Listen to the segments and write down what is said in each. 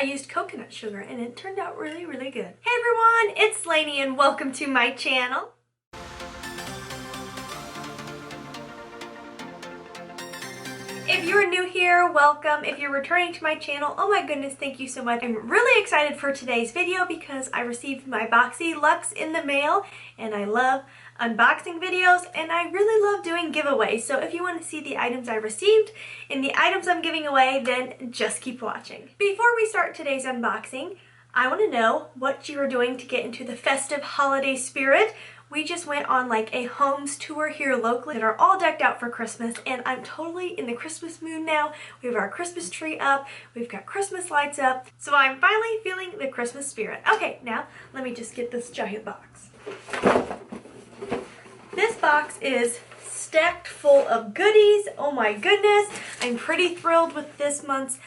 I used coconut sugar and it turned out really, really good. Hey everyone, it's Laynie and welcome to my channel. If you are new here, welcome. If you're returning to my channel, oh my goodness, thank you so much. I'm really excited for today's video because I received my BoxyLuxe in the mail and I love unboxing videos and I really love doing giveaways. So if you want to see the items I received and the items I'm giving away, then just keep watching. Before we start today's unboxing, I want to know what you are doing to get into the festive holiday spirit. We just went on like a homes tour here locally that are all decked out for Christmas and I'm totally in the Christmas mood now. We have our Christmas tree up, we've got Christmas lights up, so I'm finally feeling the Christmas spirit. Okay, now let me just get this giant box. This box is stacked full of goodies. Oh my goodness, I'm pretty thrilled with this month's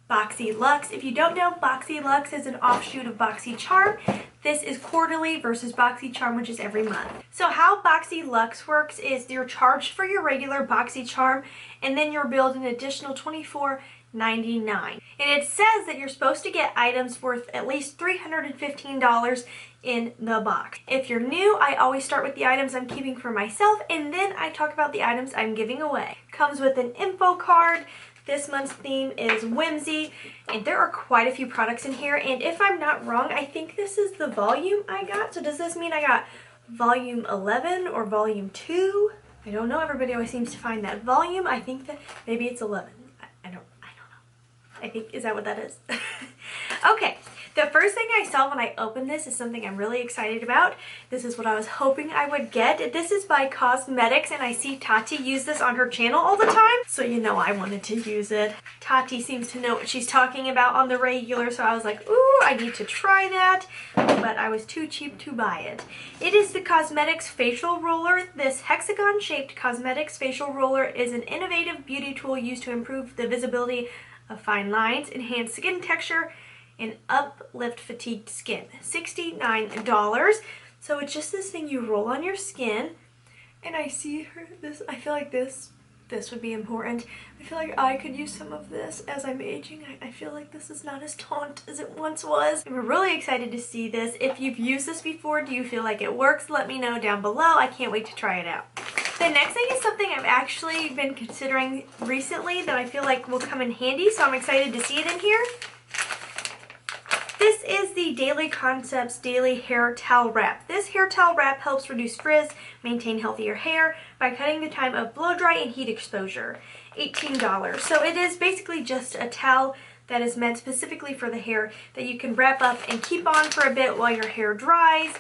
BoxyLuxe. If you don't know, BoxyLuxe is an offshoot of BoxyCharm. This is quarterly versus BoxyCharm, which is every month. So how BoxyLuxe works is you're charged for your regular BoxyCharm and then you're billed an additional $24.99. And it says that you're supposed to get items worth at least $315 in the box. If you're new, I always start with the items I'm keeping for myself and then I talk about the items I'm giving away. Comes with an info card. This month's theme is whimsy, and there are quite a few products in here, and if I'm not wrong, I think this is the volume I got. So does this mean I got volume 11 or volume 2? I don't know. Everybody always seems to find that volume. I think that maybe it's 11. I don't know. I think, is that what that is? Okay. The first thing I saw when I opened this is something I'm really excited about. This is what I was hoping I would get. This is by Cosmetics and I see Tati use this on her channel all the time. So you know I wanted to use it. Tati seems to know what she's talking about on the regular, so I was like, ooh, I need to try that. But I was too cheap to buy it. It is the Cosmetics Facial Roller. This hexagon-shaped Cosmetics Facial Roller is an innovative beauty tool used to improve the visibility of fine lines, enhance skin texture, and uplift fatigued skin. $69. So it's just this thing you roll on your skin. And I see this, I feel like this would be important. I feel like I could use some of this as I'm aging. I feel like this is not as taunt as it once was. I'm really excited to see this. If you've used this before, do you feel like it works? Let me know down below. I can't wait to try it out. The next thing is something I've actually been considering recently that I feel like will come in handy, so I'm excited to see it in here. This is the Daily Concepts Daily Hair Towel Wrap. This hair towel wrap helps reduce frizz, maintain healthier hair by cutting the time of blow dry and heat exposure. $18. So it is basically just a towel that is meant specifically for the hair that you can wrap up and keep on for a bit while your hair dries.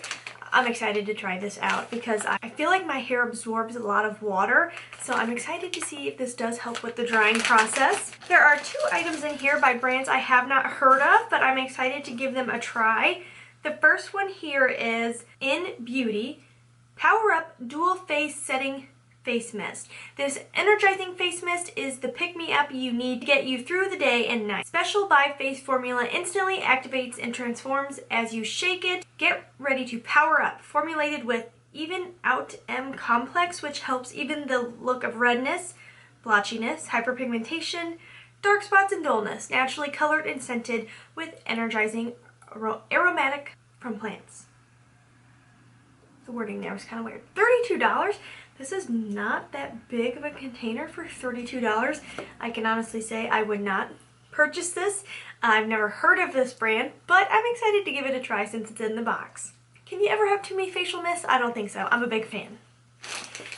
I'm excited to try this out because I feel like my hair absorbs a lot of water, so I'm excited to see if this does help with the drying process. There are 2 items in here by brands I have not heard of, but I'm excited to give them a try. The first one here is In Beauty Power Up Dual Face Setting Face Mist. This energizing face mist is the pick-me-up you need to get you through the day and night. Special by Face formula instantly activates and transforms as you shake it. Get ready to power up. Formulated with Even Out M Complex, which helps even the look of redness, blotchiness, hyperpigmentation, dark spots, and dullness. Naturally colored and scented with energizing aromatic from plants. The wording there was kind of weird. $32. This is not that big of a container for $32. I can honestly say I would not purchase this. I've never heard of this brand, but I'm excited to give it a try since it's in the box. Can you ever have too many facial mists? I don't think so. I'm a big fan.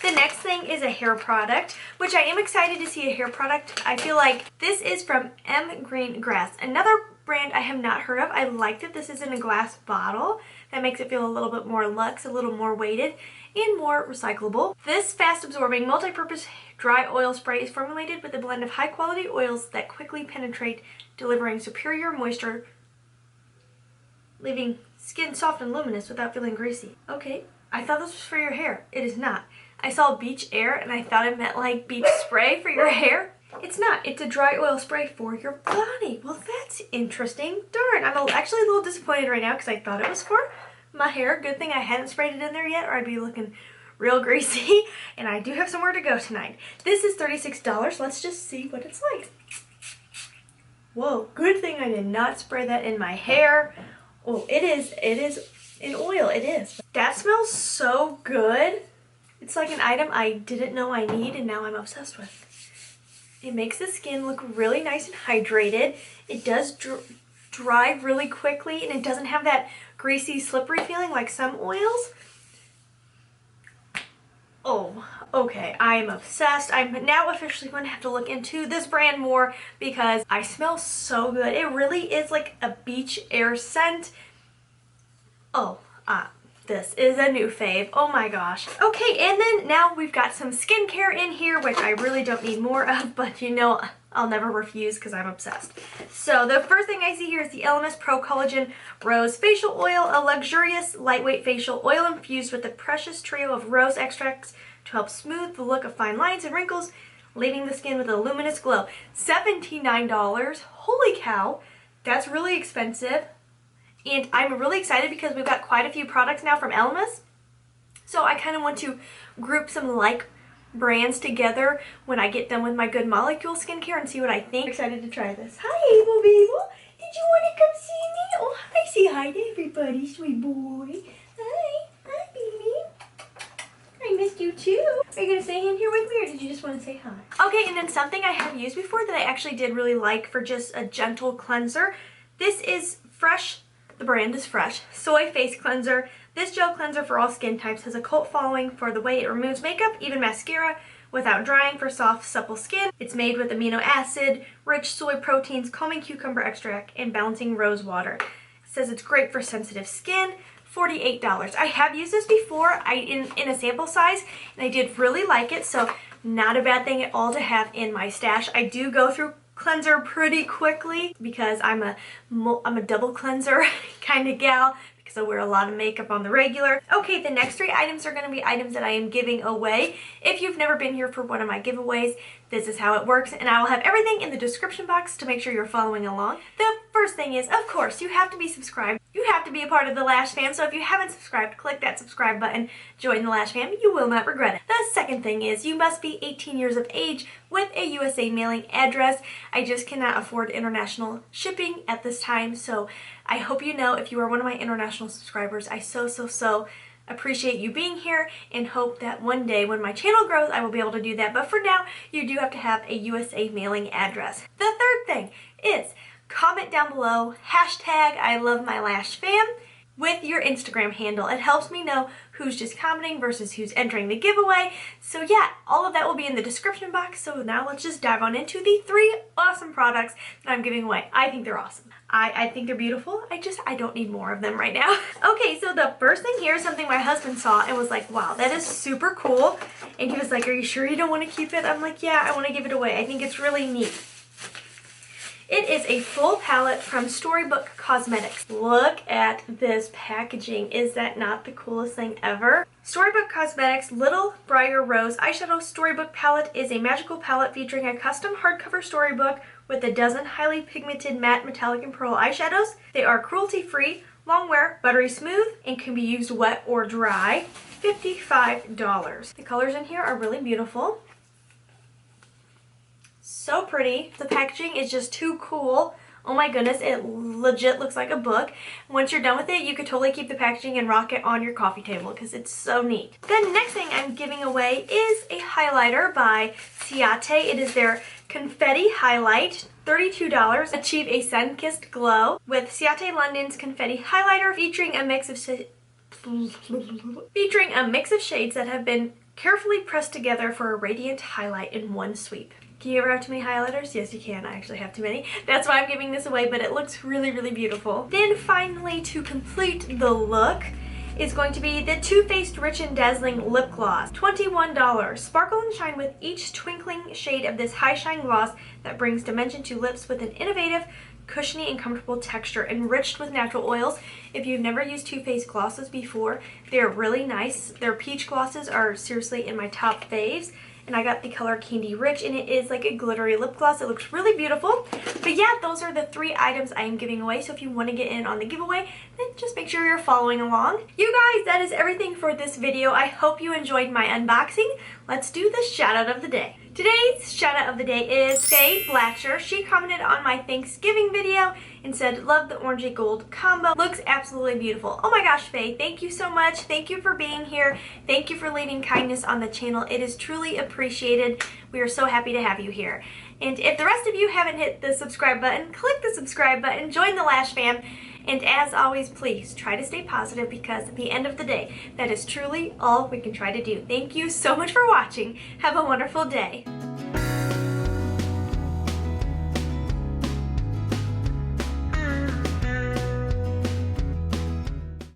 The next thing is a hair product, which I am excited to see a hair product. I feel like this is from M Green Grass, another brand I have not heard of. I like that this is in a glass bottle. That makes it feel a little bit more luxe, a little more weighted, and more recyclable. This fast-absorbing multi-purpose dry oil spray is formulated with a blend of high-quality oils that quickly penetrate, delivering superior moisture, leaving skin soft and luminous without feeling greasy. Okay, I thought this was for your hair. It is not. I saw beach air and I thought it meant like beach spray for your hair. It's not. It's a dry oil spray for your body. Well, that's interesting. Darn, I'm actually a little disappointed right now because I thought it was for my hair. Good thing I hadn't sprayed it in there yet or I'd be looking real greasy. And I do have somewhere to go tonight. This is $36. Let's just see what it's like. Whoa, good thing I did not spray that in my hair. Oh, it is in oil, it is. That smells so good. It's like an item I didn't know I need and now I'm obsessed with. It makes the skin look really nice and hydrated. It does dry really quickly and it doesn't have that greasy, slippery feeling like some oils. Oh, okay, I am obsessed. I'm now officially going to have to look into this brand more because I smell so good. It really is like a beach air scent. Oh, this is a new fave. Oh my gosh. Okay, and then now we've got some skincare in here, which I really don't need more of, but you know, I'll never refuse because I'm obsessed. So the first thing I see here is the LMS Pro Collagen Rose Facial Oil, a luxurious, lightweight facial oil infused with a precious trio of rose extracts to help smooth the look of fine lines and wrinkles, leaving the skin with a luminous glow. $79. Holy cow, that's really expensive. And I'm really excited because we've got quite a few products now from Elmas. So I kind of want to group some like brands together when I get done with my Good Molecule skincare and see what I think. I'm excited to try this. Hi, Able Babel. Did you want to come see me? Oh, hi. Say hi to everybody, sweet boy. Hi. Hi, baby. I missed you too. Are you going to stay in here with me or did you just want to say hi? Okay, and then something I have used before that I actually did really like for just a gentle cleanser. This is Fresh. The brand is Fresh Soy Face Cleanser. This gel cleanser for all skin types has a cult following for the way it removes makeup, even mascara, without drying for soft, supple skin. It's made with amino acid, rich soy proteins, calming cucumber extract, and balancing rose water. It says it's great for sensitive skin. $48. I have used this before in a sample size, and I did really like it, so not a bad thing at all to have in my stash. I do go through cleanser pretty quickly because I'm a double cleanser kind of gal because I wear a lot of makeup on the regular. Okay, the next three items are going to be items that I am giving away. If you've never been here for one of my giveaways, this is how it works, and I will have everything in the description box to make sure you're following along. The first thing is, of course, you have to be subscribed. You have to be a part of the Lash fam, so if you haven't subscribed, click that subscribe button, join the Lash fam, you will not regret it. The second thing is you must be 18 years of age with a USA mailing address. I just cannot afford international shipping at this time, so I hope you know if you are one of my international subscribers, I so appreciate you being here and hope that one day when my channel grows, I will be able to do that. But for now, you do have to have a USA mailing address. The third thing is comment down below, hashtag I love my Lash fam with your Instagram handle. It helps me know who's just commenting versus who's entering the giveaway. So yeah, all of that will be in the description box. So now let's just dive on into the three awesome products that I'm giving away. I think they're awesome. I think they're beautiful. I don't need more of them right now. Okay, so the first thing here is something my husband saw and was like, wow, that is super cool. And he was like, are you sure you don't want to keep it? I'm like, yeah, I want to give it away. I think it's really neat. It is a full palette from Storybook Cosmetics. Look at this packaging. Is that not the coolest thing ever? Storybook Cosmetics Little Briar Rose Eyeshadow Storybook Palette is a magical palette featuring a custom hardcover storybook with a dozen highly pigmented matte, metallic, and pearl eyeshadows. They are cruelty-free, long wear, buttery smooth, and can be used wet or dry. $55. The colors in here are really beautiful. So pretty. The packaging is just too cool. Oh my goodness, it legit looks like a book. Once you're done with it, you could totally keep the packaging and rock it on your coffee table because it's so neat. The next thing I'm giving away is a highlighter by Ciate. It is their Confetti Highlight. $32. Achieve a sun-kissed glow with Ciate London's Confetti Highlighter featuring a mix of shades that have been carefully pressed together for a radiant highlight in one sweep. Can you ever have too many highlighters? Yes, you can. I actually have too many. That's why I'm giving this away, but it looks really beautiful. Then finally, to complete the look, is going to be the Too Faced Rich and Dazzling Lip Gloss. $21. Sparkle and shine with each twinkling shade of this high shine gloss that brings dimension to lips with an innovative, cushiony, and comfortable texture enriched with natural oils. If you've never used Too Faced glosses before, they're really nice. Their peach glosses are seriously in my top faves. And I got the color Candy Rich, and it is like a glittery lip gloss. It looks really beautiful. But yeah, those are the three items I am giving away. So if you want to get in on the giveaway, then just make sure you're following along. You guys, that is everything for this video. I hope you enjoyed my unboxing. Let's do the shout out of the day. Today's shout out of the day is Faye Blatcher. She commented on my Thanksgiving video and said, love the orangey gold combo. Looks absolutely beautiful. Oh my gosh, Faye, thank you so much. Thank you for being here. Thank you for leaving kindness on the channel. It is truly appreciated. We are so happy to have you here. And if the rest of you haven't hit the subscribe button, click the subscribe button, join the Lash fam. And as always, please try to stay positive because at the end of the day, that is truly all we can try to do. Thank you so much for watching. Have a wonderful day.